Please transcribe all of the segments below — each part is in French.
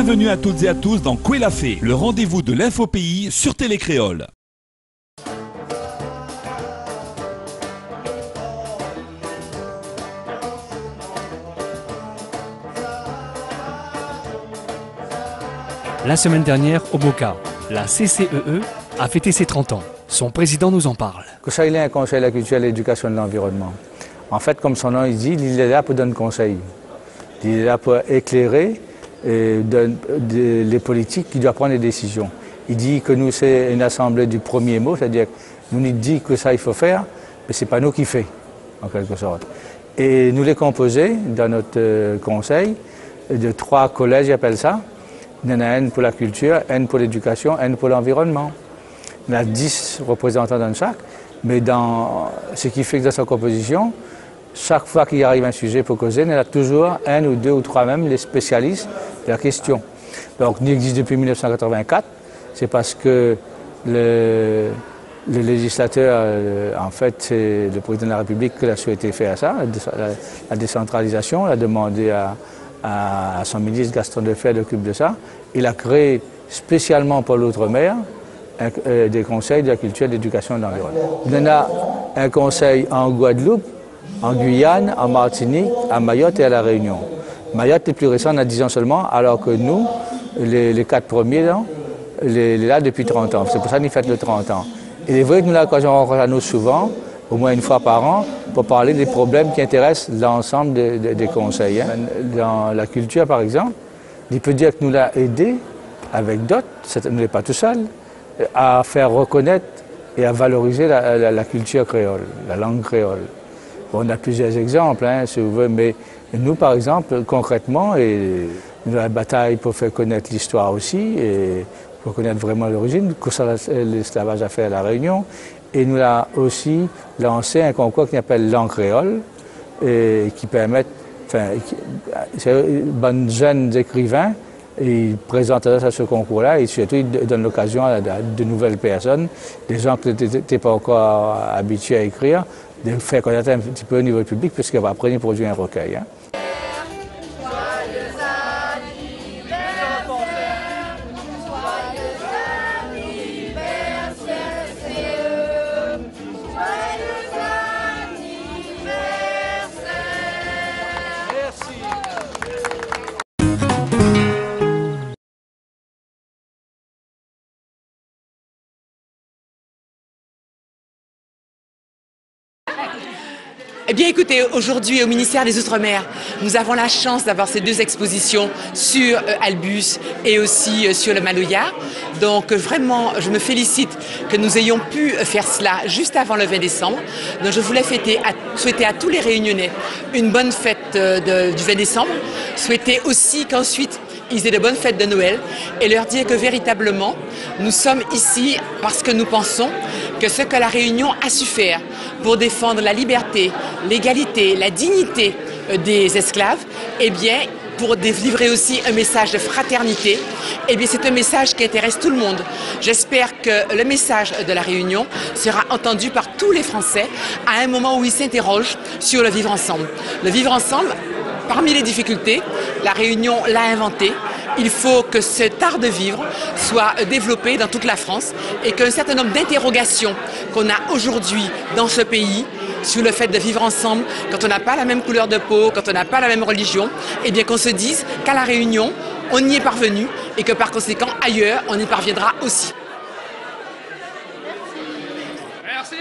Bienvenue à toutes et à tous dans Koué la Fée, le rendez-vous de l'infopays sur Télé Créole. La semaine dernière, au Boca, la CCEE a fêté ses 30 ans. Son président nous en parle. Il est un conseil de la culture et de l'éducation de l'environnement. En fait, comme son nom il dit, il est là pour donner conseil. Il est là pour éclairer les politiques qui doivent prendre des décisions. Il dit que nous, c'est une assemblée du premier mot, c'est-à-dire que nous, il dit que ça, il faut faire, mais ce n'est pas nous qui fait, en quelque sorte. Et nous les composés dans notre conseil de 3 collèges, j'appelle ça. Il y en a un pour la culture, un pour l'éducation, un pour l'environnement. Il y en a 10 représentants dans chaque, mais dans ce qui fait que dans sa composition, chaque fois qu'il arrive un sujet pour causer, il y en a toujours 1 ou 2 ou 3 même les spécialistes de la question. Donc, il existe depuis 1984, c'est parce que le législateur, en fait, c'est le président de la République qui a souhaité faire ça, la décentralisation, il a demandé à son ministre Gaston Defferre d'occuper de ça. Il a créé spécialement pour l'outre-mer des conseils de la culture, de l'éducation et de l'environnement. Il y en a un conseil en Guadeloupe, en Guyane, en Martinique, à Mayotte et à La Réunion. Mayotte est plus récent, on a 10 ans seulement, alors que nous, les 4 premiers, il est là depuis 30 ans. C'est pour ça qu'il fête le 30 ans. Et il est vrai que nous avons l'occasion de rencontrer à nous souvent, au moins une fois par an, pour parler des problèmes qui intéressent l'ensemble des conseils. Dans la culture, par exemple, il peut dire que nous l'a aidé, avec d'autres, nous n'est pas tout seul, à faire reconnaître et à valoriser la culture créole, la langue créole. Bon, on a plusieurs exemples, si vous voulez, mais nous, par exemple, concrètement, nous avons la bataille pour faire connaître l'histoire aussi, et pour connaître vraiment l'origine, que ça l'esclavage a fait à La Réunion. Et nous avons aussi lancé un concours qui s'appelle Langue créole, et qui permet, bonnes jeunes écrivains, ils présentent à ce concours-là et surtout ils donnent l'occasion à de nouvelles personnes, des gens qui n'étaient pas encore habitués à écrire, de faire connaître un petit peu au niveau public, parce qu'après ils produisent un recueil. Eh bien écoutez, aujourd'hui au ministère des Outre-mer, nous avons la chance d'avoir ces 2 expositions sur Albus et aussi sur le Maloya. Donc vraiment, je me félicite que nous ayons pu faire cela juste avant le 20 décembre. Donc je voulais souhaiter à tous les Réunionnais une bonne fête du 20 décembre. Souhaiter aussi qu'ensuite ils aient de bonnes fêtes de Noël et leur dire que véritablement, nous sommes ici parce que nous pensons que ce que la Réunion a su faire pour défendre la liberté, l'égalité, la dignité des esclaves, eh bien, pour délivrer aussi un message de fraternité, eh bien, c'est un message qui intéresse tout le monde. J'espère que le message de la Réunion sera entendu par tous les Français à un moment où ils s'interrogent sur le vivre ensemble. Le vivre ensemble, parmi les difficultés, la Réunion l'a inventé. Il faut que cet art de vivre soit développé dans toute la France et qu'un certain nombre d'interrogations qu'on a aujourd'hui dans ce pays sur le fait de vivre ensemble, quand on n'a pas la même couleur de peau, quand on n'a pas la même religion, eh bien qu'on se dise qu'à La Réunion, on y est parvenu et que par conséquent, ailleurs, on y parviendra aussi. Merci.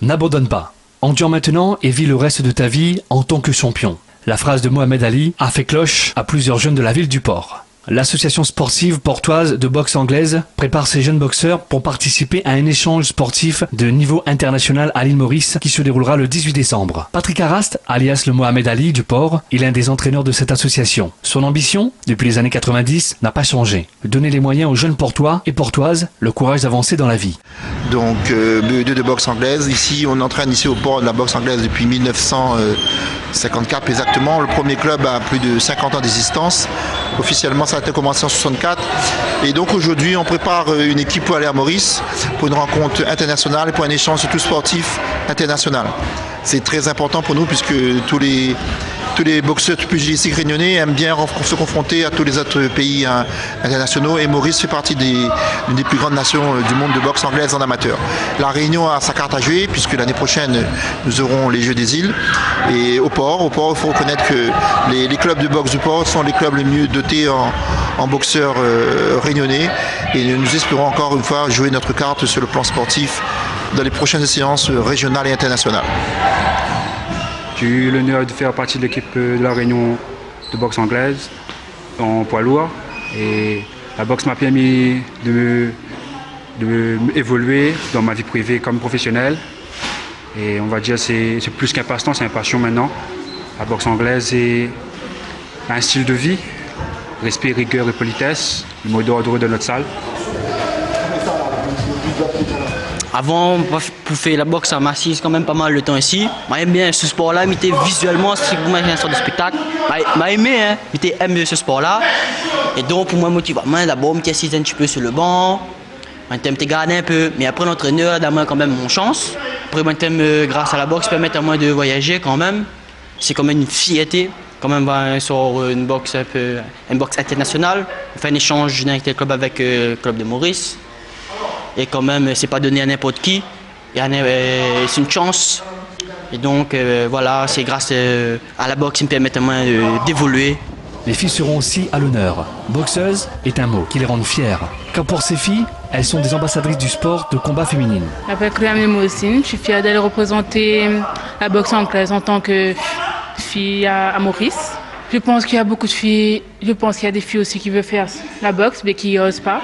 N'abandonne pas. Endure maintenant et vis le reste de ta vie en tant que champion. La phrase de Mohamed Ali a fait cloche à plusieurs jeunes de la ville du Port. L'association sportive portoise de boxe anglaise prépare ses jeunes boxeurs pour participer à un échange sportif de niveau international à l'île Maurice qui se déroulera le 18 décembre. Patrick Arast, alias le Mohamed Ali du Port, est l'un des entraîneurs de cette association. Son ambition, depuis les années 90, n'a pas changé. Donner les moyens aux jeunes portois et portoises le courage d'avancer dans la vie. Donc BE2 de boxe anglaise. Ici, on entraîne ici au Port de la boxe anglaise depuis 1954 exactement. Le premier club a plus de 50 ans d'existence. Officiellement, ça a été commencé en 64. Et donc aujourd'hui, on prépare une équipe pour aller à Maurice pour une rencontre internationale et pour un échange surtout sportif international. C'est très important pour nous puisque tous les boxeurs pugilistiques réunionnais aiment bien se confronter à tous les autres pays internationaux et Maurice fait partie d'une des plus grandes nations du monde de boxe anglaise en amateur. La Réunion a sa carte à jouer puisque l'année prochaine nous aurons les Jeux des îles et au port, il faut reconnaître que les clubs de boxe du port sont les clubs les mieux dotés en boxeurs réunionnais et nous espérons encore une fois jouer notre carte sur le plan sportif dans les prochaines séances régionales et internationales. J'ai eu l'honneur de faire partie de l'équipe de la Réunion de boxe anglaise en poids lourd et la boxe m'a permis de évoluer dans ma vie privée comme professionnelle et on va dire c'est plus qu'un passe-temps, c'est une passion maintenant. La boxe anglaise est un style de vie, respect, rigueur et politesse, le mot d'ordre de notre salle. Avant, pour faire la boxe, ça m'assise quand même pas mal le temps ici. J'aime bien ce sport-là, mais visuellement, c'est pour moi un sort de spectacle. J'ai aimé, hein, j'aime ce sport-là. Et donc, pour moi, motiver, d'abord, je m'assise un petit peu sur le banc. Je garder un peu, mais après, l'entraîneur a quand même mon chance. Après, grâce à la boxe, permet à moi de voyager quand même. C'est quand même une fierté. Quand même, sur une boxe internationale. On fait un échange d'un club avec le club de Maurice. Et quand même, c'est pas donné à n'importe qui. C'est une chance. Et donc, voilà, c'est grâce à la boxe qui me permet d'évoluer. Les filles seront aussi à l'honneur. Boxeuse est un mot qui les rend fières. Car pour ces filles, elles sont des ambassadrices du sport de combat féminine. Je m'appelle Clément Moussine, je suis fière d'aller représenter la boxe anglaise en tant que fille à Maurice. Je pense qu'il y a beaucoup de filles, je pense qu'il y a des filles aussi qui veulent faire la boxe, mais qui n'osent pas.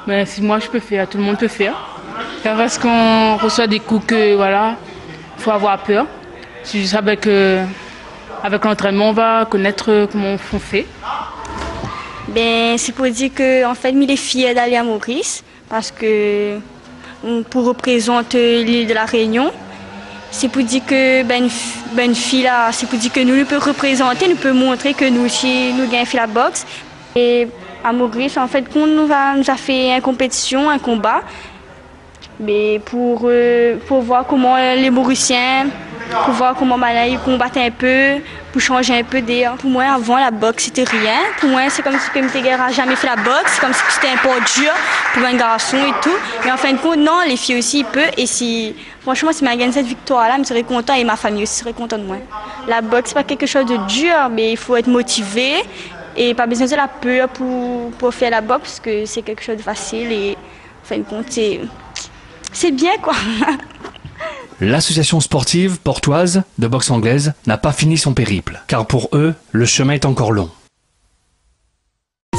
Mais si moi je peux faire, tout le monde peut faire. Parce qu'on reçoit des coups que, voilà, il faut avoir peur. C'est juste avec l'entraînement, on va connaître comment on fait. C'est pour dire que en fait, les filles d'aller à Maurice, parce que pour représenter l'île de la Réunion, c'est pour dire que une fille là, c'est pour dire que nous peut représenter, nous peut montrer que nous aussi nous gagnons fait la boxe. Et à Maurice, en fait, on nous a fait une compétition, un combat, mais pour voir comment les Mauriciens, pour voir comment ils combattent un peu, pour changer un peu d'air. Pour moi, avant, la boxe, c'était rien. Pour moi, c'est comme si je n'avais jamais fait la boxe, c'est comme si c'était un peu dur pour un garçon et tout. Mais en fin de compte, non, les filles aussi, ils peuvent. Et franchement, si je gagne cette victoire-là, je serais content et ma famille aussi serait contente de moi. La boxe, c'est pas quelque chose de dur, mais il faut être motivé. Et pas besoin de la peur pour faire la boxe, parce que c'est quelque chose de facile et en fin de compte, c'est bien quoi. L'association sportive portoise de boxe anglaise n'a pas fini son périple, car pour eux, le chemin est encore long.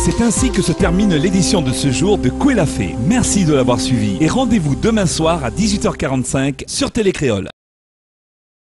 C'est ainsi que se termine l'édition de ce jour de Koué la Fée. Merci de l'avoir suivi et rendez-vous demain soir à 18h45 sur Télécréole.